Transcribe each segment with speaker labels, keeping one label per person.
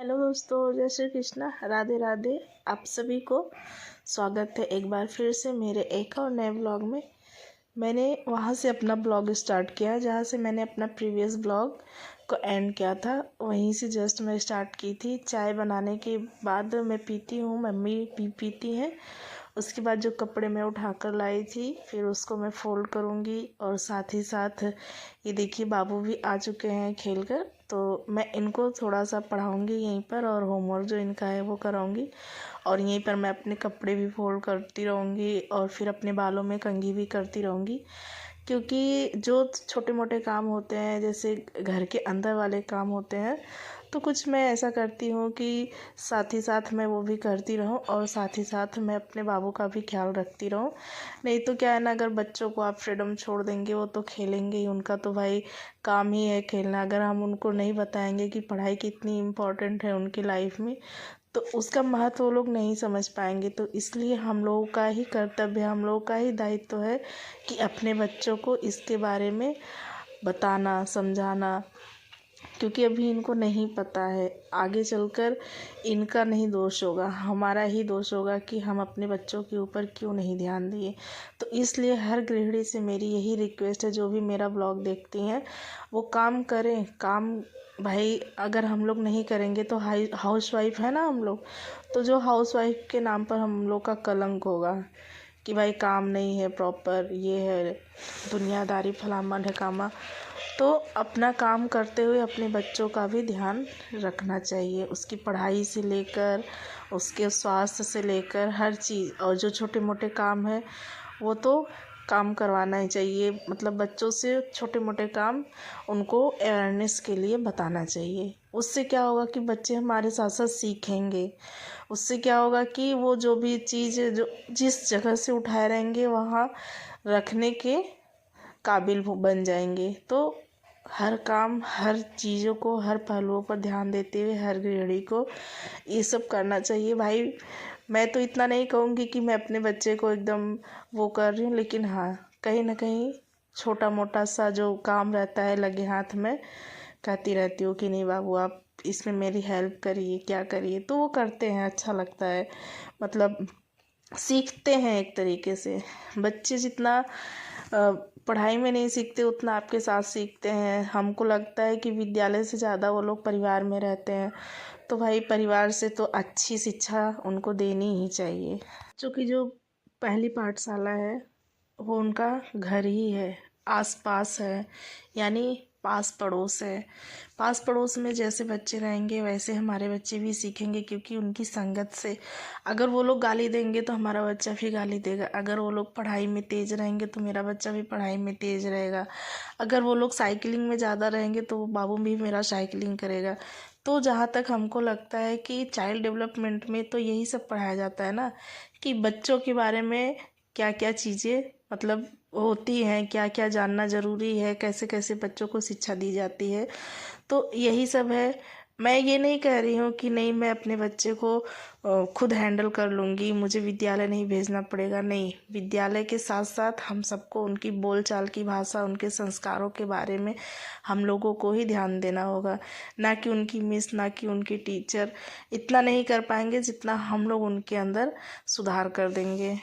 Speaker 1: Hello दोस्तों, जय श्री कृष्णा, राधे राधे। आप सभी को स्वागत है एक बार फिर से मेरे एक और नए ब्लॉग में। मैंने वहाँ से अपना ब्लॉग स्टार्ट किया जहाँ से मैंने अपना प्रीवियस ब्लॉग को एंड किया था। वहीं से जस्ट मैं स्टार्ट की थी। चाय बनाने के बाद मैं पीती हूँ, मम्मी भी पीती हैं। उसके बाद जो कपड़े मैं उठा कर लाई थी फिर उसको मैं फोल्ड करूँगी। और साथ ही साथ ये देखिए बाबू भी आ चुके हैं खेल कर, तो मैं इनको थोड़ा सा पढ़ाऊँगी यहीं पर और होमवर्क जो इनका है वो कराऊँगी। और यहीं पर मैं अपने कपड़े भी फोल्ड करती रहूँगी और फिर अपने बालों में कंघी भी करती रहूँगी। क्योंकि जो छोटे मोटे काम होते हैं, जैसे घर के अंदर वाले काम होते हैं, तो कुछ मैं ऐसा करती हूँ कि साथ ही साथ मैं वो भी करती रहूँ और साथ ही साथ मैं अपने बाबू का भी ख्याल रखती रहूँ। नहीं तो क्या है ना, अगर बच्चों को आप फ्रीडम छोड़ देंगे वो तो खेलेंगे ही, उनका तो भाई काम ही है खेलना। अगर हम उनको नहीं बताएंगे कि पढ़ाई कितनी इम्पोर्टेंट है उनकी लाइफ में, तो उसका महत्व वो लोग नहीं समझ पाएंगे। तो इसलिए हम लोगों का ही कर्तव्य, हम लोगों का ही दायित्व है कि अपने बच्चों को इसके बारे में बताना, समझाना। क्योंकि अभी इनको नहीं पता है, आगे चलकर इनका नहीं दोष होगा, हमारा ही दोष होगा कि हम अपने बच्चों के ऊपर क्यों नहीं ध्यान दिए। तो इसलिए हर गृहिणी से मेरी यही रिक्वेस्ट है, जो भी मेरा ब्लॉग देखती हैं वो काम करें। काम भाई अगर हम लोग नहीं करेंगे तो हाउस वाइफ है ना हम लोग, तो जो हाउस वाइफ के नाम पर हम लोग का कलंक होगा कि भाई काम नहीं है प्रॉपर, ये है दुनियादारी फलामा ढकामा। तो अपना काम करते हुए अपने बच्चों का भी ध्यान रखना चाहिए, उसकी पढ़ाई से लेकर उसके स्वास्थ्य से लेकर हर चीज़। और जो छोटे मोटे काम है वो तो काम करवाना ही चाहिए, मतलब बच्चों से छोटे मोटे काम उनको अवेयरनेस के लिए बताना चाहिए। उससे क्या होगा कि बच्चे हमारे साथ साथ सीखेंगे। उससे क्या होगा कि वो जो भी चीज़ जो जिस जगह से उठाए रहेंगे वहाँ रखने के काबिल बन जाएंगे। तो हर काम, हर चीज़ों को, हर पहलुओं पर ध्यान देते हुए हर गृहिणी को ये सब करना चाहिए। भाई मैं तो इतना नहीं कहूँगी कि मैं अपने बच्चे को एकदम वो कर रही हूँ, लेकिन हाँ कहीं ना कहीं छोटा मोटा सा जो काम रहता है लगे हाथ में, कहती रहती हूँ कि नहीं बाबू आप इसमें मेरी हेल्प करिए, क्या करिए, तो वो करते हैं, अच्छा लगता है। मतलब सीखते हैं एक तरीके से। बच्चे जितना पढ़ाई में नहीं सीखते उतना आपके साथ सीखते हैं। हमको लगता है कि विद्यालय से ज़्यादा वो लोग परिवार में रहते हैं, तो भाई परिवार से तो अच्छी शिक्षा उनको देनी ही चाहिए। बच्चों की जो पहली पाठशाला है वो उनका घर ही है, आसपास है, यानी पास पड़ोस है। पास पड़ोस में जैसे बच्चे रहेंगे वैसे हमारे बच्चे भी सीखेंगे, क्योंकि उनकी संगत से अगर वो लोग गाली देंगे तो हमारा बच्चा भी गाली देगा। अगर वो लोग पढ़ाई में तेज़ रहेंगे तो मेरा बच्चा भी पढ़ाई में तेज़ रहेगा। अगर वो लोग साइकिलिंग में ज़्यादा रहेंगे तो बाबू भी मेरा साइकिलिंग करेगा। तो जहाँ तक हमको लगता है कि चाइल्ड डेवलपमेंट में तो यही सब पढ़ाया जाता है ना, कि बच्चों के बारे में क्या क्या चीज़ें मतलब होती हैं, क्या क्या जानना ज़रूरी है, कैसे कैसे बच्चों को शिक्षा दी जाती है। तो यही सब है। मैं ये नहीं कह रही हूँ कि नहीं मैं अपने बच्चे को खुद हैंडल कर लूँगी, मुझे विद्यालय नहीं भेजना पड़ेगा। नहीं, विद्यालय के साथ साथ हम सबको उनकी बोलचाल की भाषा, उनके संस्कारों के बारे में हम लोगों को ही ध्यान देना होगा, ना कि उनकी मिस, ना कि उनकी टीचर। इतना नहीं कर पाएंगे जितना हम लोग उनके अंदर सुधार कर देंगे।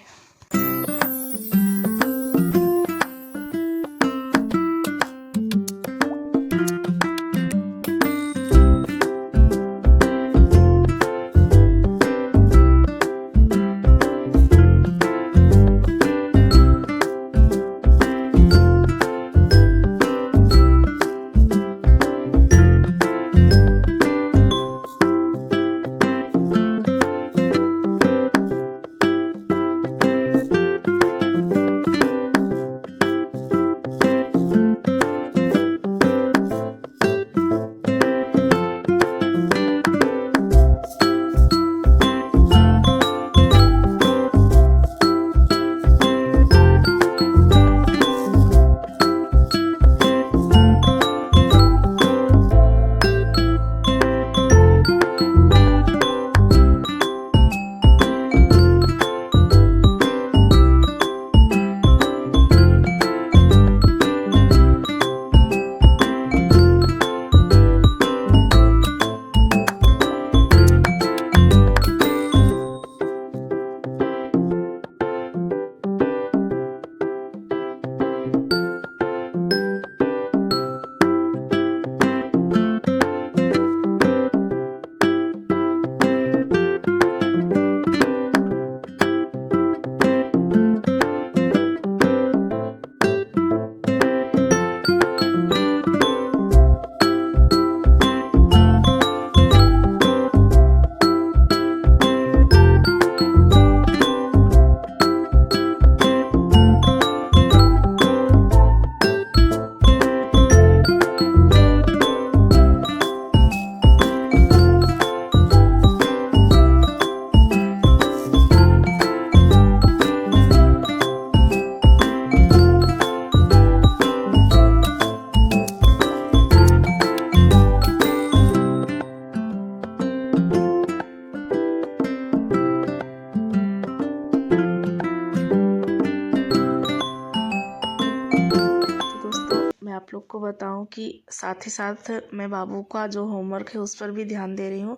Speaker 1: बताऊं कि साथ ही साथ मैं बाबू का जो होमवर्क है उस पर भी ध्यान दे रही हूँ,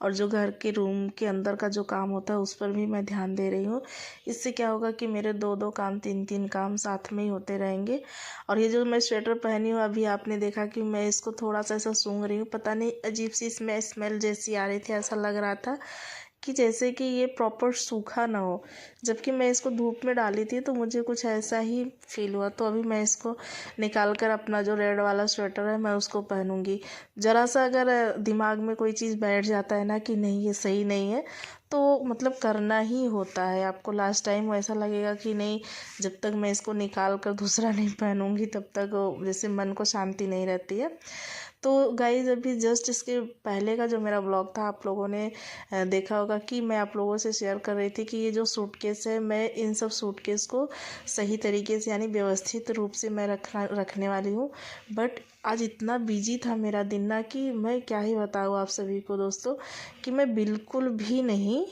Speaker 1: और जो घर के रूम के अंदर का जो काम होता है उस पर भी मैं ध्यान दे रही हूँ। इससे क्या होगा कि मेरे 2-2 काम 3-3 काम साथ में ही होते रहेंगे। और ये जो मैं स्वेटर पहनी हूँ, अभी आपने देखा कि मैं इसको थोड़ा सा ऐसा सूंघ रही हूँ, पता नहीं अजीब सी इसमें स्मेल जैसी आ रही थी। ऐसा लग रहा था कि जैसे कि ये प्रॉपर सूखा ना हो, जबकि मैं इसको धूप में डाली थी तो मुझे कुछ ऐसा ही फील हुआ। तो अभी मैं इसको निकाल कर अपना जो रेड वाला स्वेटर है मैं उसको पहनूंगी। ज़रा सा अगर दिमाग में कोई चीज़ बैठ जाता है ना कि नहीं ये सही नहीं है, तो मतलब करना ही होता है। आपको लास्ट टाइम ऐसा लगेगा कि नहीं, जब तक मैं इसको निकाल कर दूसरा नहीं पहनूंगी तब तक जैसे मन को शांति नहीं रहती है। तो गाइज अभी जस्ट इसके पहले का जो मेरा ब्लॉग था आप लोगों ने देखा होगा कि मैं आप लोगों से शेयर कर रही थी कि ये जो सूटकेस है, मैं इन सब सूटकेस को सही तरीके से यानी व्यवस्थित रूप से मैं रखने वाली हूँ। बट आज इतना बिजी था मेरा दिन ना कि मैं क्या ही बताऊँ आप सभी को दोस्तों, कि मैं बिल्कुल भी नहीं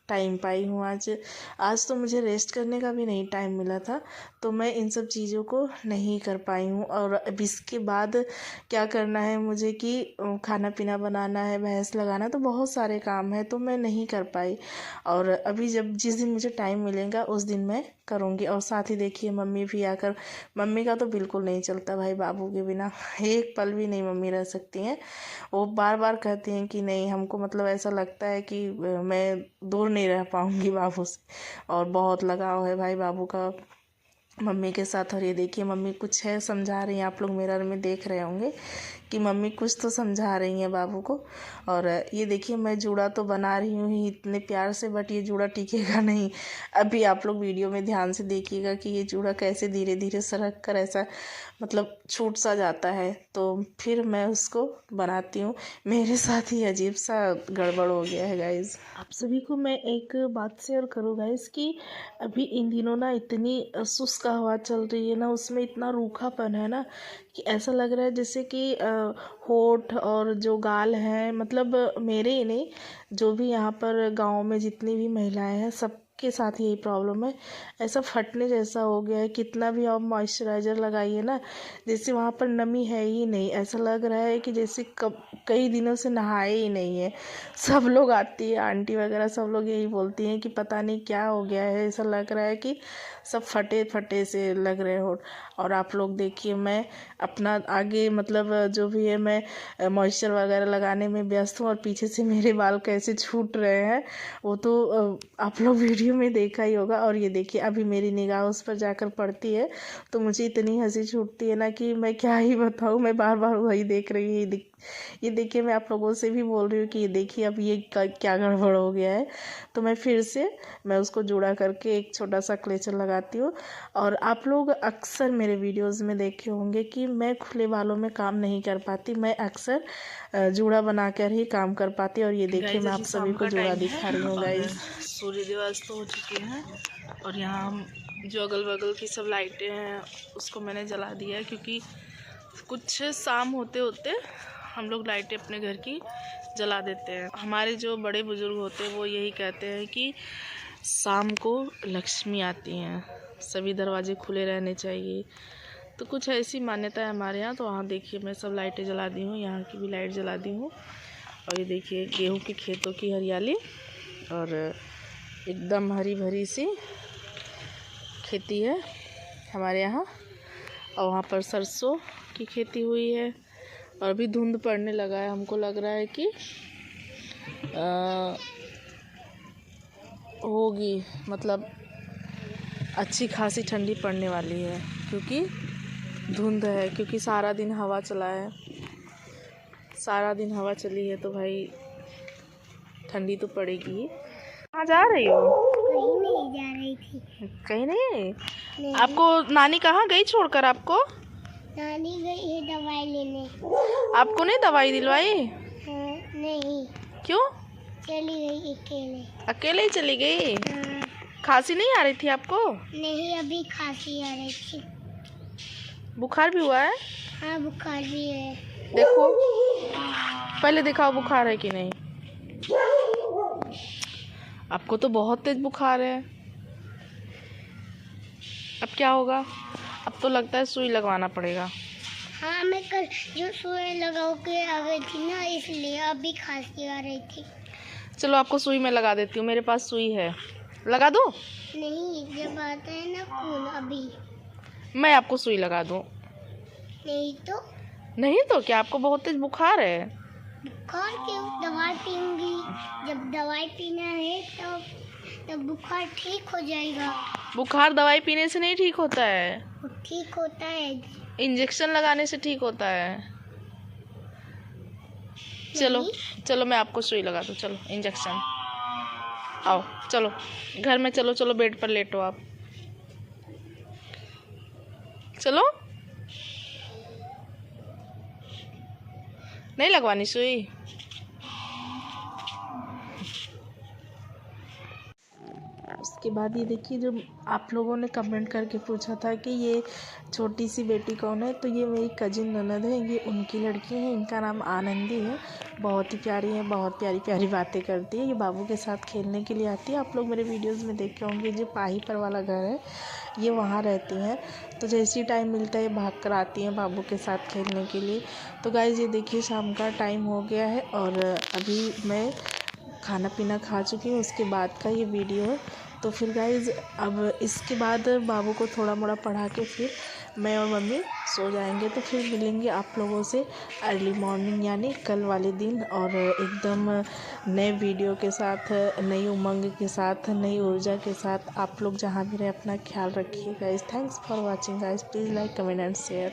Speaker 1: टाइम पाई हूँ आज तो मुझे रेस्ट करने का भी नहीं टाइम मिला था। तो मैं इन सब चीज़ों को नहीं कर पाई हूँ। और अब इसके बाद क्या करना है मुझे कि खाना पीना बनाना है, भैंस लगाना, तो बहुत सारे काम है तो मैं नहीं कर पाई। और अभी जब जिस दिन मुझे टाइम मिलेगा उस दिन मैं करूँगी। और साथ ही देखिए मम्मी भी आकर, मम्मी का तो बिल्कुल नहीं चलता भाई, बाबू के बिना एक पल भी नहीं मम्मी रह सकती हैं। वो बार बार कहती हैं कि नहीं, हमको मतलब ऐसा लगता है कि मैं दूर नहीं रह पाऊँगी बाबू से। और बहुत लगाव है भाई बाबू का मम्मी के साथ। और ये देखिए मम्मी कुछ है समझा रही हैं, आप लोग मिरर में देख रहे होंगे कि मम्मी कुछ तो समझा रही हैं बाबू को। और ये देखिए मैं जूड़ा तो बना रही हूँ ही इतने प्यार से, बट ये जूड़ा टिकेगा नहीं। अभी आप लोग वीडियो में ध्यान से देखिएगा कि ये जूड़ा कैसे धीरे धीरे सरक कर ऐसा मतलब छूट सा जाता है। तो फिर मैं उसको बनाती हूँ। मेरे साथ ही अजीब सा गड़बड़ हो गया है गाइज। आप सभी को मैं एक बात शेयर करूँ गाइज कि अभी इन दिनों ना इतनी शुष्क हवा चल रही है ना, उसमें इतना रूखापन है ना कि ऐसा लग रहा है जैसे कि होठ और जो गाल हैं, मतलब मेरे ही नहीं, जो भी यहाँ पर गांव में जितनी भी महिलाएं हैं सबके साथ यही प्रॉब्लम है। ऐसा फटने जैसा हो गया है, कितना भी आप मॉइस्चराइज़र लगाइए ना, जैसे वहाँ पर नमी है ही नहीं। ऐसा लग रहा है कि जैसे कई दिनों से नहाए ही नहीं है। सब लोग आती है आंटी वगैरह, सब लोग यही बोलती हैं कि पता नहीं क्या हो गया है, ऐसा लग रहा है कि सब फटे फटे से लग रहे हो। और आप लोग देखिए मैं अपना आगे मतलब जो भी है मैं मॉइस्चर वगैरह लगाने में व्यस्त हूँ, और पीछे से मेरे बाल कैसे छूट रहे हैं वो तो आप लोग वीडियो में देखा ही होगा। और ये देखिए अभी मेरी निगाह उस पर जाकर पड़ती है तो मुझे इतनी हंसी छूटती है ना कि मैं क्या ही बताऊँ। मैं बार बार वही देख रही हूँ। ये देखिए मैं आप लोगों से भी बोल रही हूँ कि ये देखिए अब ये क्या गड़बड़ हो गया है। तो मैं फिर से मैं उसको जोड़ा करके एक छोटा सा क्लेचर लगाती हूँ। और आप लोग अक्सर मेरे वीडियोस में देखे होंगे कि मैं खुले बालों में काम नहीं कर पाती, मैं अक्सर जूड़ा बनाकर ही काम कर पाती। और ये देखिए मैं आप सभी को जूड़ा दिखा रही हूँ गाइस। सूर्योदय अस्त हो चुके हैं और यहाँ हम जो अगल बगल की सब लाइटें हैं उसको मैंने जला दिया है, क्योंकि कुछ शाम होते होते हम लोग लाइटें अपने घर की जला देते हैं। हमारे जो बड़े बुजुर्ग होते हैं वो यही कहते हैं कि शाम को लक्ष्मी आती हैं, सभी दरवाजे खुले रहने चाहिए। तो कुछ ऐसी मान्यता है हमारे यहाँ। तो वहाँ देखिए मैं सब लाइटें जला दी हूँ, यहाँ की भी लाइट जला दी हूँ। और ये देखिए गेहूँ के खेतों की हरियाली, और एकदम हरी भरी सी खेती है हमारे यहाँ। और वहाँ पर सरसों की खेती हुई है। और अभी धुंध पड़ने लगा है, हमको लग रहा है कि होगी मतलब अच्छी खासी ठंडी पड़ने वाली है, क्योंकि धुंध है, क्योंकि सारा दिन हवा चला है, सारा दिन हवा चली है तो भाई ठंडी तो पड़ेगी। कहाँ जा रही हो?
Speaker 2: कहीं नहीं जा रही थी।
Speaker 1: कहीं नहीं। आपको नानी कहाँ गई छोड़कर आपको?
Speaker 2: नानी गई है दवाई लेने।
Speaker 1: आपको नहीं दवाई दिलवाई?
Speaker 2: नहीं।
Speaker 1: क्यों?
Speaker 2: चली गई अकेले।
Speaker 1: अकेले ही चली गई? खांसी नहीं आ रही थी आपको?
Speaker 2: नहीं, अभी खांसी आ रही थी।
Speaker 1: बुखार भी हुआ है?
Speaker 2: हाँ, बुखार भी है।
Speaker 1: देखो पहले दिखाओ बुखार है कि नहीं। आपको तो बहुत तेज बुखार है। अब क्या होगा? अब तो लगता है सुई लगवाना पड़ेगा।
Speaker 2: हाँ, मैं कल जो सुई लगा के आ गई थी ना, इसलिए अभी खांसी आ रही थी।
Speaker 1: चलो आपको सुई मैं लगा देती हूँ, मेरे पास सुई है, लगा दूँ?
Speaker 2: नहीं, जब आता है ना खून अभी।
Speaker 1: मैं आपको सुई लगा दूँ?
Speaker 2: नहीं तो
Speaker 1: नहीं तो क्या, आपको बहुत तेज बुखार है?
Speaker 2: बुखार क्यों? दवाई पीऊंगी। जब दवाई पीना है तब बुखार ठीक हो जाएगा।
Speaker 1: बुखार दवाई पीने से नहीं ठीक होता है,
Speaker 2: वो ठीक होता है।
Speaker 1: इंजेक्शन लगाने से ठीक होता है। चलो
Speaker 2: नहीं,
Speaker 1: चलो मैं आपको सुई लगा दूँ, चलो इंजेक्शन। आओ चलो घर में, चलो चलो बेड पर लेटो आप, चलो। नहीं लगवानी सुई? उसके बाद ये देखिए, जो आप लोगों ने कमेंट करके पूछा था कि ये छोटी सी बेटी कौन है, तो ये मेरी कजिन ननद है, ये उनकी लड़की है, इनका नाम आनंदी है। बहुत ही प्यारी है, बहुत प्यारी प्यारी बातें करती है, ये बाबू के साथ खेलने के लिए आती है। आप लोग मेरे वीडियोस में देखे होंगे, जो पाही पर वाला घर है ये वहाँ रहती हैं, तो जैसे ही टाइम मिलता है भाग कर आती हैं बाबू के साथ खेलने के लिए। तो गाइज़ ये देखिए शाम का टाइम हो गया है और अभी मैं खाना पीना खा चुकी हूँ, उसके बाद का ये वीडियो है। तो फिर गाइज़ अब इसके बाद बाबू को थोड़ा मोड़ा पढ़ा के फिर मैं और मम्मी सो जाएंगे। तो फिर मिलेंगे आप लोगों से अर्ली मॉर्निंग यानी कल वाले दिन, और एकदम नए वीडियो के साथ, नई उमंग के साथ, नई ऊर्जा के साथ। आप लोग जहाँ भी रहे अपना ख्याल रखिए guys. Thanks for watching guys, please like comment and share.